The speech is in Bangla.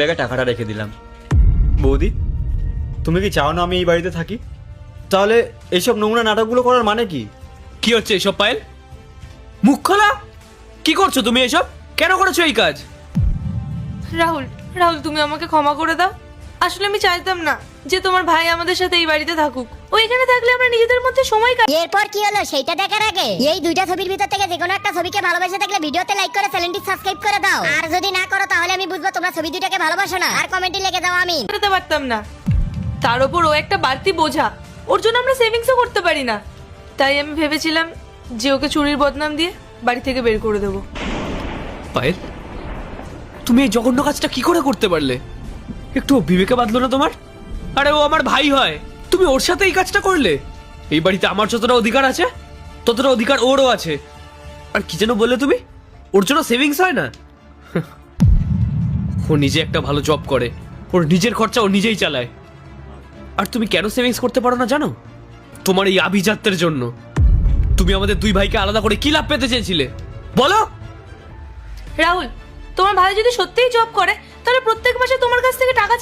জায়গায় টাকাটা রেখে দিলাম। বৌদি, তুমি কি চাও না আমি এই বাড়িতে থাকি? তাহলে এইসব নোংরা নাটকগুলো করার মানে কি? কি হচ্ছে এসব পায়েল? মুখ খোলা। কি করছো তুমি এসব? কেন করেছো এই কাজ? রাহুল, রাহুল তুমি আমাকে ক্ষমা করে দাও। আসলে আমি চাইতাম না যে তোমার ভাই আমাদের সাথে এই বাড়িতে থাকুক। ওইখানে থাকলে আমরা নিজেদের মধ্যে সময় এরপর কি হলো সেইটা দেখার আগে এই দুইটা ছবির ভিতর থেকে যে কোনো একটা ছবিকে ভালোবেসে থাকলে ভিডিওতে লাইক করে চ্যানেলটি সাবস্ক্রাইব করে দাও। আর যদি না করো তাহলে আমি বুঝবো তোমরা ছবি দুইটাকে ভালোবাসো না। আর কমেন্টে লিখে দাও আমি করতে পারতাম না। তার উপর ও একটা বাড়তি বোঝা, ওর জন্য আমরা সেভিংসও করতে পারি না। তাই আমি ভেবেছিলাম যে ওকে চুরির বদনাম দিয়ে বাড়ি থেকে বের করে দেবো। পায়েল, তুমি এই জঘন্য কাজটা কি করে করতে পারলে? একটু বিবেকে বাঁধলো না তোমার? আরে ও আমার ভাই হয়, তুমি ওর সাথে এই কাজটা করলে? এই বাড়িতে আমার যতটা অধিকার আছে ততটা অধিকার ওরও আছে। আর কি যেন বললে তুমি? ওর জন্য সেভিংস হয় না? ও নিজে একটা ভালো জব করে, ওর নিজের খরচা ও নিজেই চালায়। আর তুমি কেন সেভিংস করতে পারো না জানো? তোমার এই আভিজাত্যের জন্য। তুমি আমাদের দুই ভাইকে আলাদা করে কি লাভ পেতে চেয়েছিলে বলো? রাহুল, তোমার ভাই যদি সত্যিই জব করে তাহলে প্রত্যেক মাসে তোমার কাছ থেকে টাকা